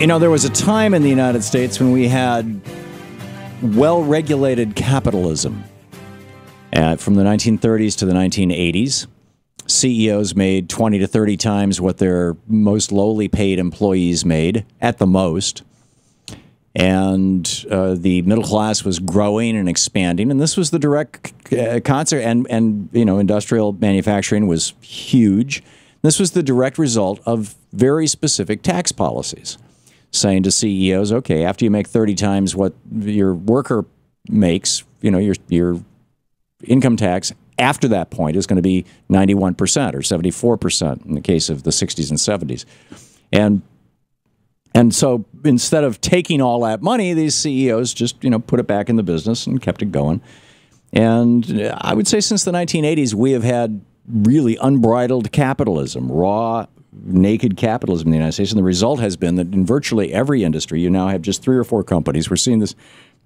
You know, there was a time in the United States when we had well-regulated capitalism. From the 1930s to the 1980s, CEOs made 20 to 30 times what their most lowly paid employees made, at the most. And the middle class was growing and expanding, and this was the direct concert. And you know, industrial manufacturing was huge. This was the direct result of very specific tax policies, saying to CEOs, okay, after you make 30 times what your worker makes, you know, your income tax after that point is going to be 91% or 74% in the case of the 60s and 70s. And so instead of taking all that money, these CEOs just, you know, put it back in the business and kept it going. And I would say since the 1980s, we have had really unbridled capitalism, raw, naked capitalism in the United States. And the result has been that in virtually every industry, you now have just 3 or 4 companies. We're seeing this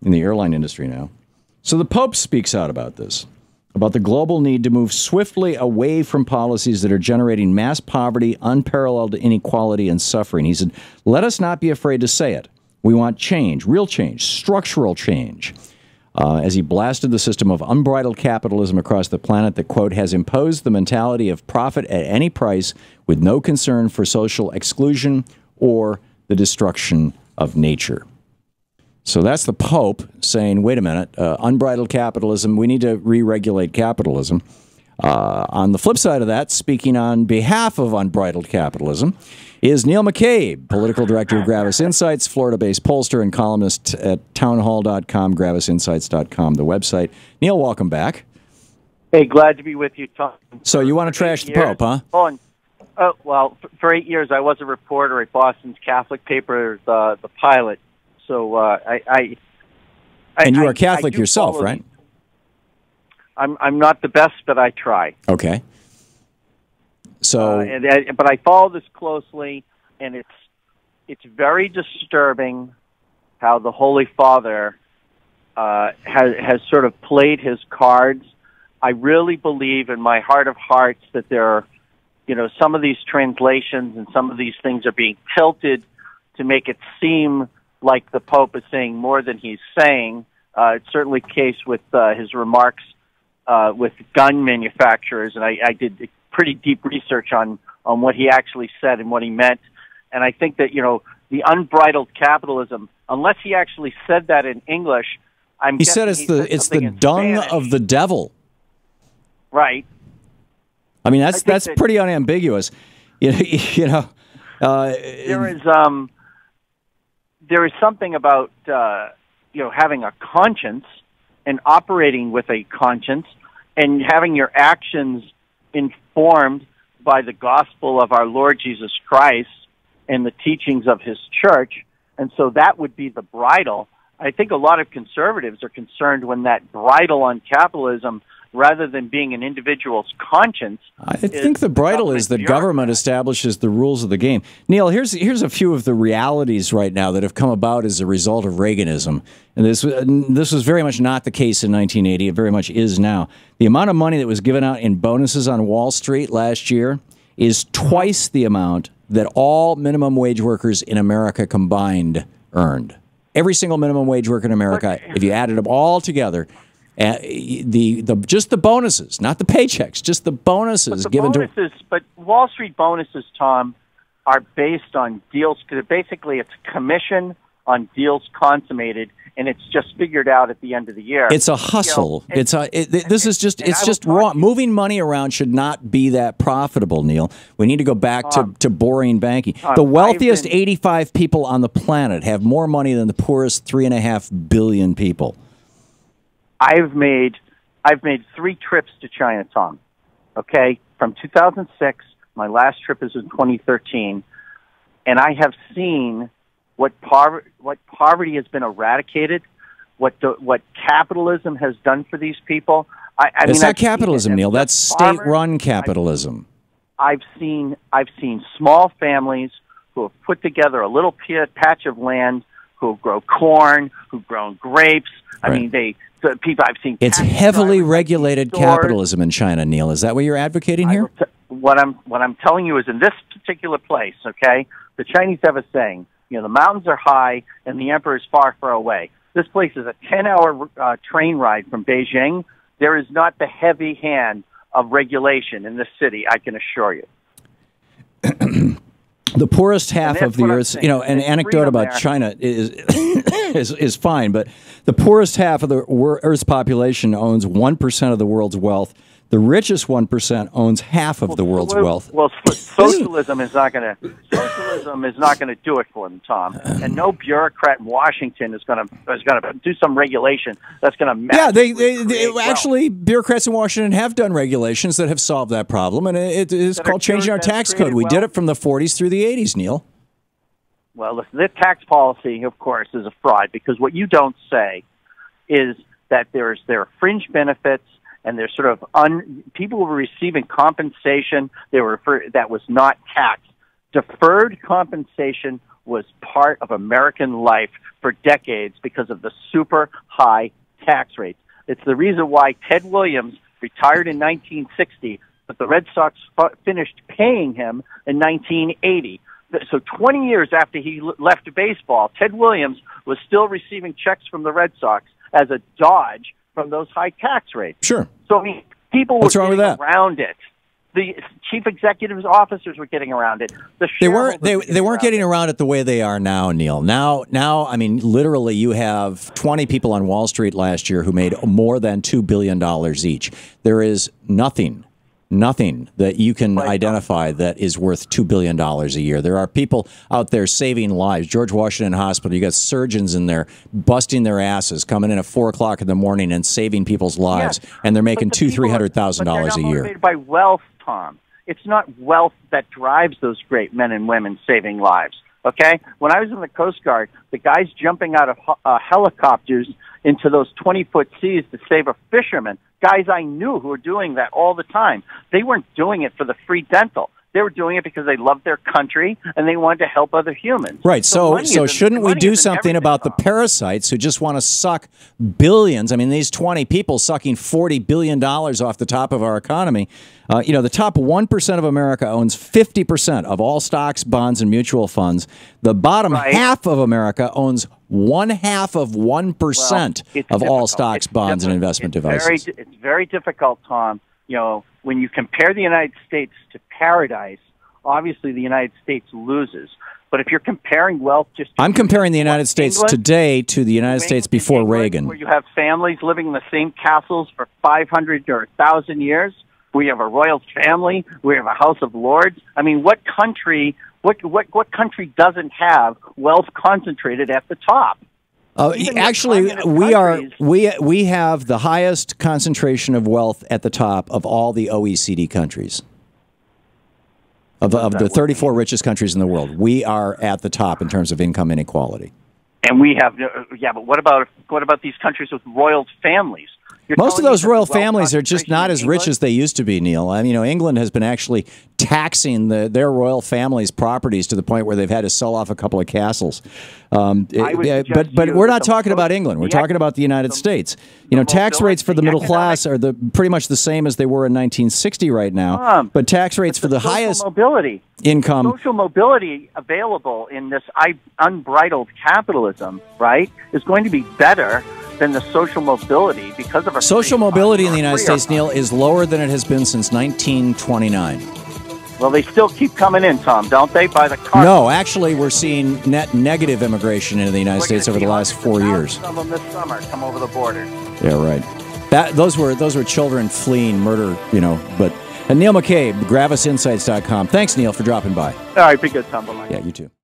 in the airline industry now. So the Pope speaks out about this, about the global need to move swiftly away from policies that are generating mass poverty, unparalleled inequality, and suffering. He said, let us not be afraid to say it. We want change, real change, structural change. As he blasted the system of unbridled capitalism across the planet that, quote, has imposed the mentality of profit at any price with no concern for social exclusion or the destruction of nature. So that's the Pope saying, wait a minute, unbridled capitalism, we need to re-regulate capitalism. On the flip side of that, speaking on behalf of unbridled capitalism, is Neil McCabe, Political Director of Gravis Insights, Florida-based pollster and columnist at townhall.com, gravisinsights.com, the website. Neil, welcome back. Hey, glad to be with you, Tom. So you want to trash the Pope, huh? Well, for 8 years I was a reporter at Boston's Catholic paper, The Pilot. So and you are Catholic yourself, right? I'm not the best, but I try. Okay. So, but I follow this closely, and it's very disturbing how the Holy Father has sort of played his cards. I really believe in my heart of hearts that there are, you know, some of these translations and some of these things are being tilted to make it seem like the Pope is saying more than he's saying. It's certainly the case with his remarks with gun manufacturers, and I did pretty deep research on what he actually said and what he meant. And I think that, you know, the unbridled capitalism, unless he actually said that in English, he said it's the dung of the devil. Right. I mean, that's pretty unambiguous. You know, there is something about you know, having a conscience and operating with a conscience and having your actions informed by the gospel of our Lord Jesus Christ and the teachings of his church. And so that would be the bridle. I think a lot of conservatives are concerned when that bridle on capitalism, rather than being an individual's conscience. I think the bridle is that government establishes the rules of the game. Neil, here's a few of the realities right now that have come about as a result of Reaganism. And this was very much not the case in 1980. It very much is now. The amount of money that was given out in bonuses on Wall Street last year is twice the amount that all minimum wage workers in America combined earned. Every single minimum wage worker in America, if you added them all together, just the bonuses, not the paychecks, just the bonuses given to. But Wall Street bonuses, Tom, are based on deals. Basically, it's commission on deals consummated, and it's just figured out at the end of the year. It's a hustle. You know, it's just wrong. Moving money around should not be that profitable, Neil. We need to go back to boring banking. The wealthiest 85 people on the planet have more money than the poorest 3.5 billion people. I've made 3 trips to China, Tom. Okay, from 2006. My last trip is in 2013, and I have seen what poverty has been eradicated, what capitalism has done for these people. It's not capitalism, Neil. That's state-run capitalism. I've seen small families who have put together a little patch of land, who grow corn, who've grown grapes. Right. I mean, the people I've seen. It's heavily regulated capitalism in China, Neil. Is that what you're advocating here? What I'm telling you is in this particular place, okay, the Chinese have a saying, You know, the mountains are high and the emperor is far, far away. This place is a 10-hour train ride from Beijing. There is not the heavy hand of regulation in this city, I can assure you. The poorest half of the earth, you know, an anecdote about there. China is fine, but the poorest half of the Earth's population owns 1% of the world's wealth. The richest 1% owns half of the world's wealth. Well, socialism is not going to do it for them, Tom. And no bureaucrat in Washington is going to do some regulation that's going to match. Yeah, they actually bureaucrats in Washington have done regulations that have solved that problem, and it is called changing our tax code. We did it from the 40s through the 80s, Neil. Well, listen, the tax policy, of course, is a fraud, because what you don't say is that there are fringe benefits. And there's sort of people were receiving compensation that was not taxed. Deferred compensation was part of American life for decades because of the super high tax rates. It's the reason why Ted Williams retired in 1960, but the Red Sox finished paying him in 1980. So 20 years after he left baseball, Ted Williams was still receiving checks from the Red Sox as a dodge from those high tax rates. Sure. So I mean, people were getting around it. The chief executives officers were getting around it. They weren't getting around it the way they are now, Neil. Now, I mean, literally, you have 20 people on Wall Street last year who made more than $2 billion each. There is nothing that you can identify that is worth $2 billion a year. There are people out there saving lives. George Washington Hospital, you got surgeons in there busting their asses, coming in at 4 o'clock in the morning and saving people's lives, and they're making $200,000-$300,000 a year. They're not motivated by wealth, Tom. It's not wealth that drives those great men and women saving lives. Okay? When I was in the Coast Guard, the guys jumping out of helicopters into those 20-foot seas to save a fisherman, guys I knew who were doing that all the time, they weren't doing it for the free dental. They were doing it because they loved their country and they wanted to help other humans. Right. So shouldn't we do something about the parasites who just want to suck billions? I mean, these 20 people sucking $40 billion off the top of our economy. You know, the top 1% of America owns 50% of all stocks, bonds, and mutual funds. The bottom half of America owns 0.5% of all stocks, bonds, and investment devices. It's very difficult, Tom. You know, when you compare the United States to paradise, obviously the United States loses. But if you're comparing wealth I'm comparing the United States today to the United States before Reagan. Where you have families living in the same castles for 500 or 1,000 years. We have a royal family. We have a House of Lords. I mean, what country doesn't have wealth concentrated at the top? Actually, we have the highest concentration of wealth at the top of all the OECD countries. Of the 34 richest countries in the world, we are at the top in terms of income inequality. And we have, but what about these countries with royal families? Most of those royal families are just not as rich as they used to be, Neil. I mean, you know, England has been actually taxing their royal families' properties to the point where they've had to sell off a couple of castles. But we're not talking about England. We're talking about the United States. You know, tax rates for the middle class are pretty much the same as they were in 1960 right now. But tax rates for the highest income, social mobility available in this unbridled capitalism, right, is going to be better than the social mobility because of our social mobility in the United States, Neil, is lower than it has been since 1929. Well, they still keep coming in, Tom, don't they? By the car. No, actually, we're seeing net negative immigration into the United States over the last 4 years. Some of them this summer come over the border. Yeah, right. Those were children fleeing murder, you know. But Neil McCabe, GravisInsights.com. Thanks, Neil, for dropping by. All right, be good, Tom. Bye-bye. Yeah, you too.